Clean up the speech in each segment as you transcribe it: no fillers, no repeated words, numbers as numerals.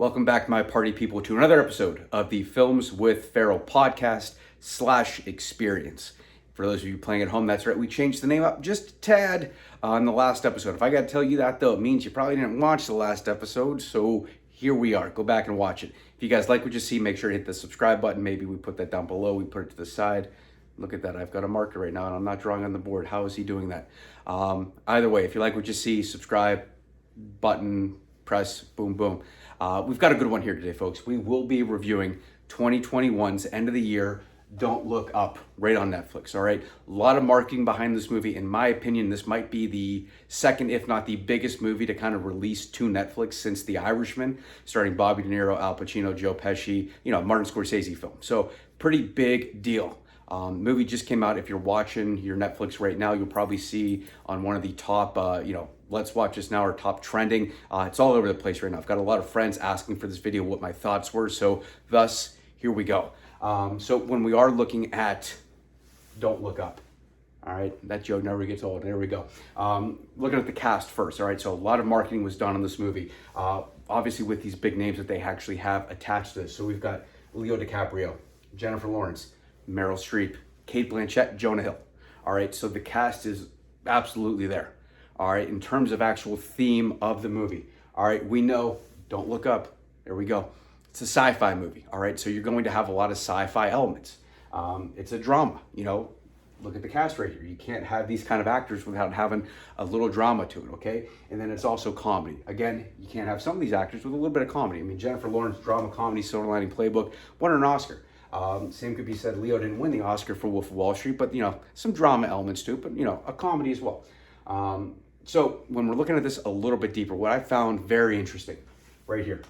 Welcome back, my party people, to another episode of the Films with Farrell podcast / experience. For those of you playing at home, that's right, we changed the name up just a tad on the last episode. If I got to tell you that, though, it means you probably didn't watch the last episode, so here we are. Go back and watch it. If you guys like what you see, make sure to hit the subscribe button. Maybe we put that down below. We put it to the side. Look at that. I've got a marker right now, and I'm not drawing on the board. How is he doing that? Either way, if you like what you see, subscribe, button, press, boom, boom. We've got a good one here today, folks. We will be reviewing 2021's end of the year, Don't Look Up, right on Netflix, all right? A lot of marketing behind this movie. In my opinion, this might be the second, if not the biggest movie to kind of release to Netflix since The Irishman, starring Bobby De Niro, Al Pacino, Joe Pesci, Martin Scorsese film. So pretty big deal. Movie just came out. If you're watching your Netflix right now, you'll probably see on one of the top, let's watch this now, or top trending. It's all over the place right now. I've got a lot of friends asking for this video what my thoughts were. So thus, here we go. So when we are looking at Don't Look Up, all right, that joke never gets old. There we go. Looking at the cast first, all right, so a lot of marketing was done on this movie. Obviously with these big names that they actually have attached to this. So we've got Leo DiCaprio, Jennifer Lawrence, Meryl Streep, Kate Blanchett, Jonah Hill. All right, so the cast is absolutely there. All right, in terms of actual theme of the movie, all right, we know Don't Look Up. There we go. It's a sci-fi movie. All right, so you're going to have a lot of sci-fi elements. It's a drama. Look at the cast right here. You can't have these kind of actors without having a little drama to it, okay? And then it's also comedy. Again, you can't have some of these actors with a little bit of comedy. I mean, Jennifer Lawrence, drama, comedy, Silver Lining Playbook, won an Oscar. Same could be said, Leo didn't win the Oscar for Wolf of Wall Street, but, some drama elements to it, but, a comedy as well. So when we're looking at this a little bit deeper, what I found very interesting right here,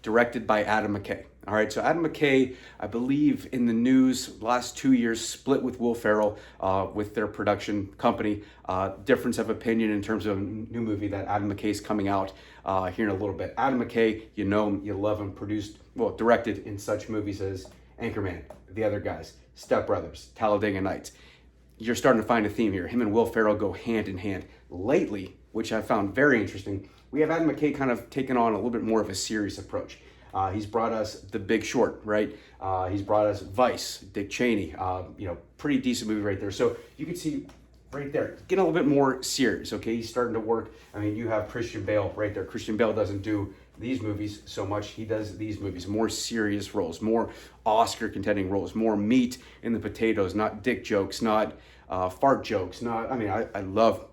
directed by Adam McKay. All right, so Adam McKay, I believe in the news last 2 years, split with Will Ferrell with their production company. Difference of opinion in terms of a new movie that Adam McKay's coming out here in a little bit. Adam McKay, you know him, you love him, directed in such movies as Anchorman, The Other Guys, Step Brothers, Talladega Nights. You're starting to find a theme here. Him and Will Ferrell go hand in hand. Lately, which I found very interesting, we have Adam McKay kind of taken on a little bit more of a serious approach. He's brought us The Big Short, right? He's brought us Vice, Dick Cheney, pretty decent movie right there. So you can see right there, getting a little bit more serious, okay? He's starting to work. I mean, you have Christian Bale right there. Christian Bale doesn't do these movies so much. He does these movies, more serious roles, more Oscar contending roles, more meat in the potatoes, not dick jokes, not fart jokes, I love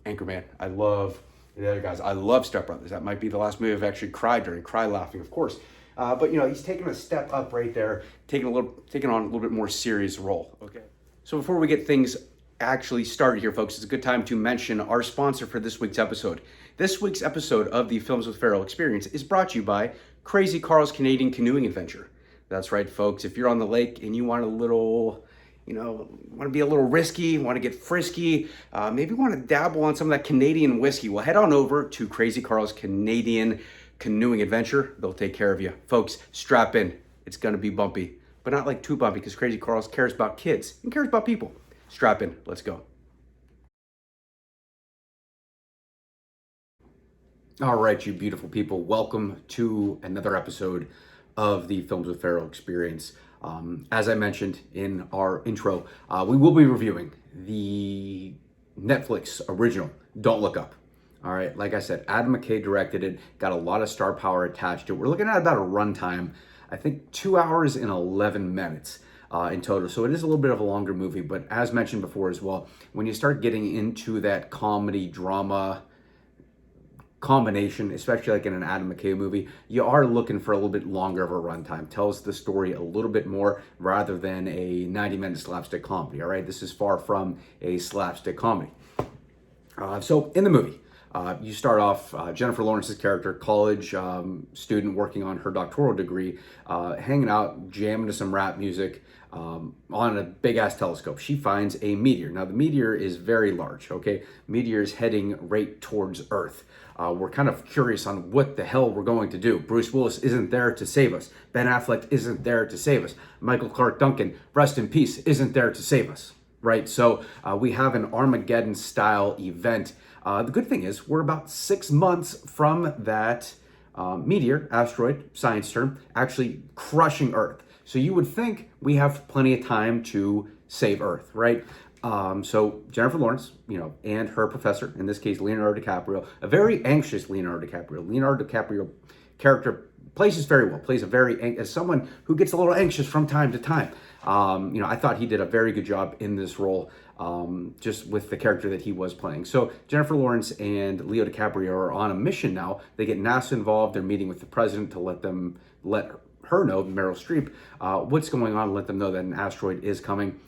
Anchorman. I love The Other Guys. I love Step Brothers. That might be the last movie I've actually cried during, cry laughing, of course. But he's taking a step up right there, taking on a little bit more serious role, okay? So before we get things actually started here, folks, it's a good time to mention our sponsor for this week's episode. This week's episode of the Films with Farrell experience is brought to you by Crazy Carl's Canadian Canoeing Adventure. That's right, folks. If you're on the lake and you want a little, want to be a little risky, want to get frisky, maybe want to dabble on some of that Canadian whiskey, well, head on over to Crazy Carl's Canadian Canoeing Adventure. They'll take care of you. Folks, strap in. It's going to be bumpy, but not like too bumpy, because Crazy Carl's cares about kids and cares about people. Strap in. Let's go. All right, you beautiful people. Welcome to another episode of the Films with Farrell experience. As I mentioned in our intro, we will be reviewing the Netflix original, Don't Look Up. All right, like I said, Adam McKay directed it, got a lot of star power attached to it. We're looking at about a runtime, I think 2 hours and 11 minutes in total. So it is a little bit of a longer movie, but as mentioned before as well, when you start getting into that comedy drama combination, especially like in an Adam McKay movie, you are looking for a little bit longer of a runtime. Tells the story a little bit more rather than a 90-minute slapstick comedy, all right? This is far from a slapstick comedy. So in the movie, you start off, Jennifer Lawrence's character, college student working on her doctoral degree, hanging out, jamming to some rap music on a big-ass telescope. She finds a meteor. Now, the meteor is very large, okay? Meteor is heading right towards Earth. We're kind of curious on what the hell we're going to do. Bruce Willis isn't there to save us. Ben Affleck isn't there to save us. Michael Clark Duncan, rest in peace, isn't there to save us, right? So we have an Armageddon-style event. The good thing is we're about 6 months from that meteor, asteroid, science term, actually crushing Earth. So you would think we have plenty of time to save Earth, right? So Jennifer Lawrence, and her professor, in this case Leonardo DiCaprio, a very anxious Leonardo DiCaprio. Leonardo DiCaprio character plays this very well. Plays as someone who gets a little anxious from time to time. I thought he did a very good job in this role, just with the character that he was playing. So Jennifer Lawrence and Leo DiCaprio are on a mission now. They get NASA involved. They're meeting with the president to let her know, Meryl Streep, what's going on, let them know that an asteroid is coming.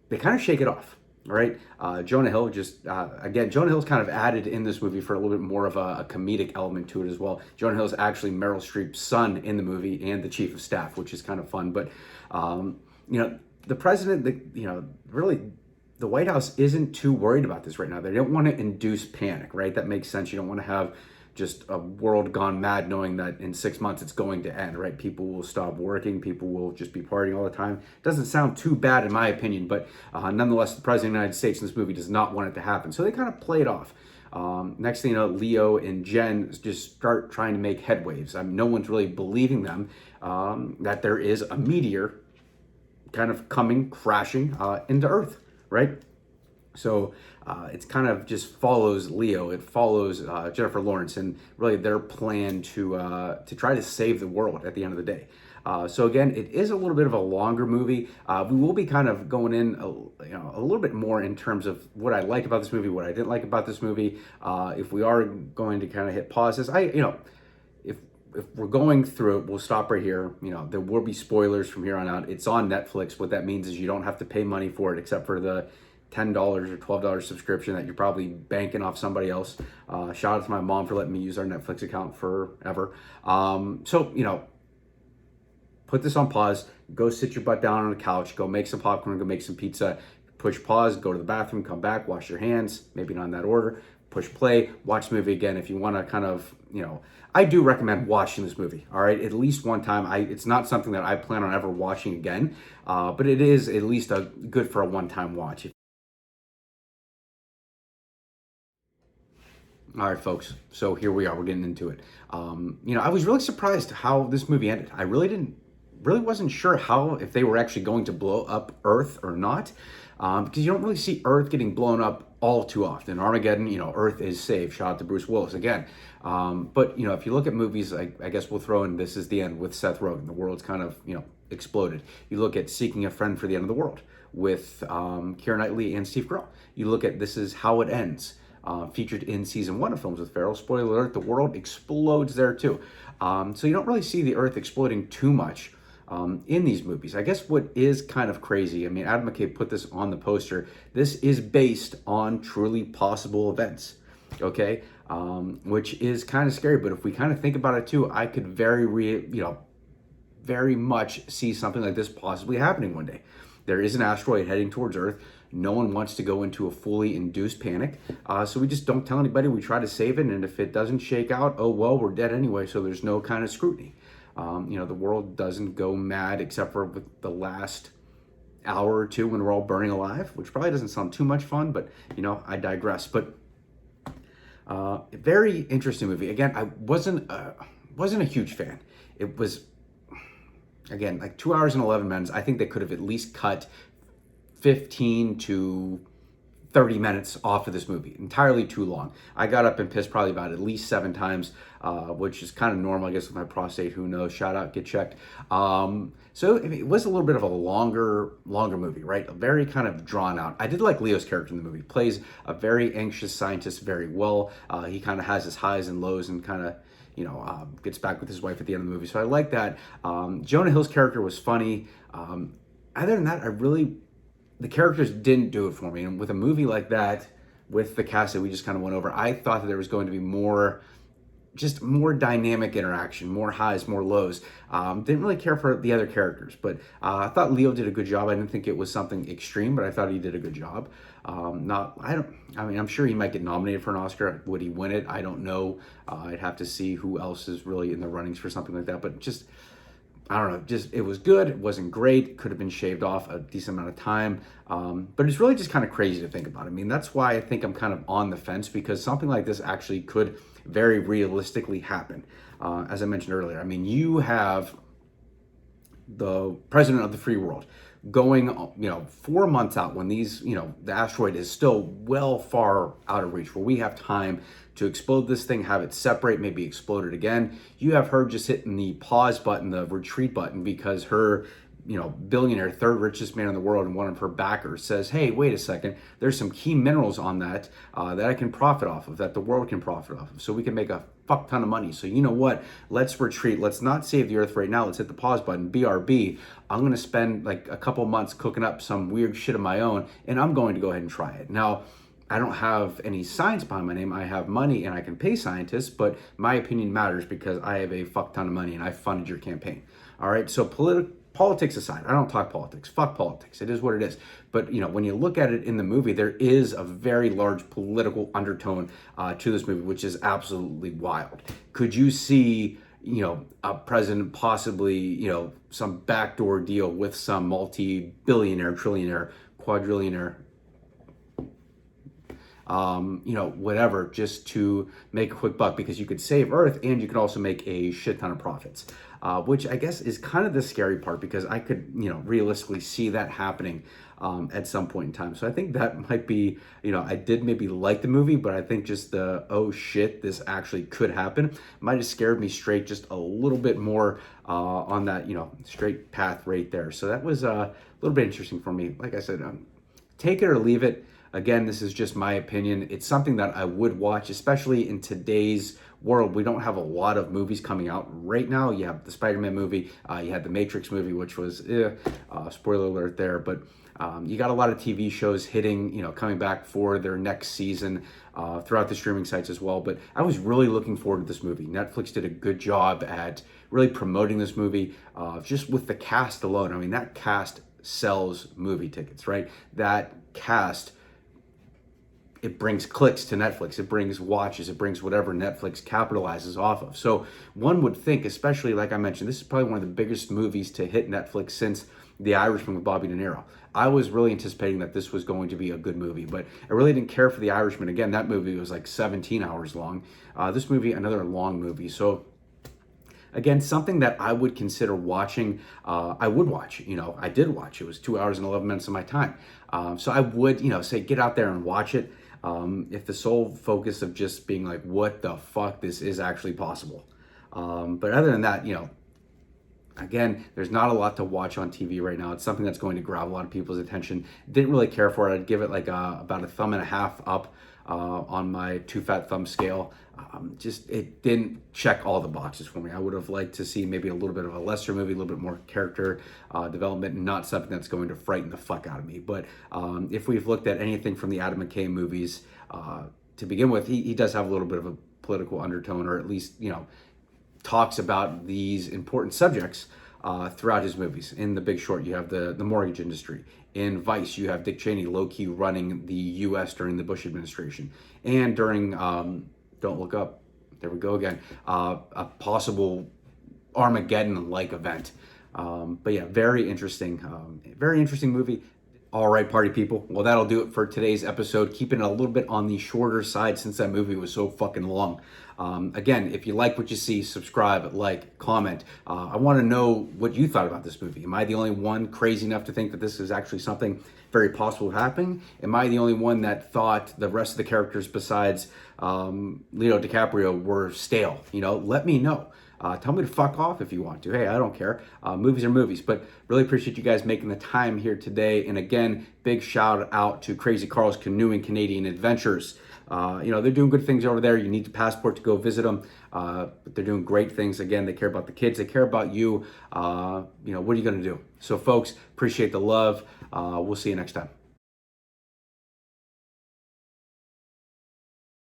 They kind of shake it off, right? Jonah Hill Jonah Hill's kind of added in this movie for a little bit more of a comedic element to it as well. Jonah Hill's actually Meryl Streep's son in the movie and the chief of staff, which is kind of fun. But, the president, really, the White House isn't too worried about this right now. They don't want to induce panic, right? That makes sense. You don't want to have just a world gone mad knowing that in 6 months it's going to end, right? People will stop working. People will just be partying all the time. Doesn't sound too bad in my opinion, but nonetheless, the President of the United States in this movie does not want it to happen. So they kind of play it off. Next thing you know, Leo and Jen just start trying to make headwaves. No one's really believing them that there is a meteor kind of coming crashing into Earth, right? So it's kind of just follows Leo. It follows Jennifer Lawrence and really their plan to try to save the world at the end of the day. So again, it is a little bit of a longer movie. We will be kind of going in a little bit more in terms of what I like about this movie, what I didn't like about this movie. If we are going to kind of hit pauses, if we're going through it, we'll stop right here. There will be spoilers from here on out. It's on Netflix. What that means is you don't have to pay money for it, except for the $10 or $12 subscription that you're probably banking off somebody else. Shout out to my mom for letting me use our Netflix account forever. Put this on pause. Go sit your butt down on the couch. Go make some popcorn. Go make some pizza. Push pause. Go to the bathroom. Come back. Wash your hands. Maybe not in that order. Push play. Watch the movie again if you want to kind of, I do recommend watching this movie, all right? At least one time. It's not something that I plan on ever watching again, but it is at least good for a one-time watch. All right, folks. So here we are. We're getting into it. I was really surprised how this movie ended. I really wasn't sure if they were actually going to blow up Earth or not, because you don't really see Earth getting blown up all too often. Armageddon, Earth is saved. Shout out to Bruce Willis again. But if you look at movies, I guess we'll throw in This Is the End with Seth Rogen. The world's kind of exploded. You look at Seeking a Friend for the End of the World with Keira Knightley and Steve Carell. You look at This Is How It Ends. Featured in season 1 of Films with Farrell. Spoiler alert, the world explodes there too. So you don't really see the Earth exploding too much in these movies. I guess what is kind of crazy, Adam McKay put this on the poster, this is based on truly possible events, okay? Which is kind of scary, but if we kind of think about it too, I could very much see something like this possibly happening one day. There is an asteroid heading towards Earth. No one wants to go into a fully induced panic. So we just don't tell anybody. We try to save it. And if it doesn't shake out, oh, well, we're dead anyway. So there's no kind of scrutiny. The world doesn't go mad except for with the last hour or two when we're all burning alive, which probably doesn't sound too much fun, but, I digress. But very interesting movie. Again, I wasn't a huge fan. It was, again, like 2 hours and 11 minutes. I think they could have at least cut 15 to 30 minutes off of this movie. Entirely too long. I got up and pissed probably about at least 7 times, which is kind of normal, I guess, with my prostate. Who knows? Shout out, get checked. So it was a little bit of a longer movie, right? Very kind of drawn out. I did like Leo's character in the movie. Plays a very anxious scientist very well. He kind of has his highs and lows and kind of, gets back with his wife at the end of the movie. So I like that. Jonah Hill's character was funny. Other than that, the characters didn't do it for me. And with a movie like that, with the cast that we just kind of went over, I thought that there was going to be more dynamic interaction, more highs, more lows. Didn't really care for the other characters, but I thought Leo did a good job. I didn't think it was something extreme, but I thought he did a good job. I'm sure he might get nominated for an Oscar. Would he win it? I don't know. I'd have to see who else is really in the runnings for something like that, but just I don't know, just it was good. It wasn't great. Could have been shaved off a decent amount of time. But it's really just kind of crazy to think about. I mean, that's why I think I'm kind of on the fence, because something like this actually could very realistically happen. As I mentioned earlier, I mean, you have the president of the free world going, 4 months out when these, the asteroid is still well far out of reach, where we have time to explode this thing, have it separate, maybe explode it again. You have her just hitting the pause button, the retreat button, because her, billionaire, third richest man in the world, and one of her backers says, hey, wait a second, there's some key minerals on that that I can profit off of, that the world can profit off of, so we can make a fuck ton of money. So you know what? Let's retreat. Let's not save the earth right now. Let's hit the pause button. BRB. I'm going to spend like a couple months cooking up some weird shit of my own, and I'm going to go ahead and try it. Now, I don't have any science behind my name. I have money and I can pay scientists, but my opinion matters because I have a fuck ton of money and I funded your campaign. All right. So politics aside, I don't talk politics. Fuck politics. It is what it is. But when you look at it in the movie, there is a very large political undertone to this movie, which is absolutely wild. Could you see, a president possibly, some backdoor deal with some multi-billionaire, trillionaire, quadrillionaire, whatever, just to make a quick buck, because you could save Earth and you could also make a shit ton of profits, which I guess is kind of the scary part, because I could, realistically see that happening at some point in time. So I think that might be, I did maybe like the movie, but I think just the, oh shit, this actually could happen, might have scared me straight just a little bit more on that, straight path right there. So that was a little bit interesting for me. Like I said, take it or leave it. Again, this is just my opinion. It's something that I would watch, especially in today's world. We don't have a lot of movies coming out right now. You have the Spider-Man movie, you had the Matrix movie, which was, spoiler alert there, but you got a lot of TV shows hitting, coming back for their next season throughout the streaming sites as well. But I was really looking forward to this movie. Netflix did a good job at really promoting this movie, just with the cast alone. I mean, that cast sells movie tickets, right? That cast, it brings clicks to Netflix, it brings watches, it brings whatever Netflix capitalizes off of. So one would think, especially like I mentioned, this is probably one of the biggest movies to hit Netflix since The Irishman with Bobby De Niro. I was really anticipating that this was going to be a good movie, but I really didn't care for The Irishman. Again, that movie was like 17 hours long. This movie, another long movie. So again, something that I would consider watching. I would watch, I did watch. It was 2 hours and 11 minutes of my time. So I would, say, get out there and watch it. If the sole focus of just being like, what the fuck, this is actually possible. But other than that, again, there's not a lot to watch on TV right now. It's something that's going to grab a lot of people's attention. Didn't really care for it. I'd give it like about a thumb and a half up on my two fat thumb scale. Just, it didn't check all the boxes for me. I would have liked to see maybe a little bit of a lesser movie, a little bit more character development, and not something that's going to frighten the fuck out of me. But if we've looked at anything from the Adam McKay movies to begin with, he does have a little bit of a political undertone, or at least, talks about these important subjects throughout his movies. In The Big Short, you have the mortgage industry. In Vice, you have Dick Cheney low-key running the U.S. during the Bush administration. And during Don't Look Up, there we go again, a possible Armageddon-like event. But yeah, very interesting movie. All right, party people. Well, that'll do it for today's episode. Keeping it a little bit on the shorter side since that movie was so fucking long. Again, if you like what you see, subscribe, like, comment. I want to know what you thought about this movie. Am I the only one crazy enough to think that this is actually something very possible happening? Am I the only one that thought the rest of the characters besides Leo DiCaprio were stale? Let me know. Tell me to fuck off if you want to. Hey, I don't care. Movies are movies. But really appreciate you guys making the time here today. And again, big shout out to Crazy Carl's Canoeing Canadian Adventures. They're doing good things over there. You need a passport to go visit them. But they're doing great things. Again, they care about the kids. They care about you. What are you going to do? So, folks, appreciate the love. We'll see you next time.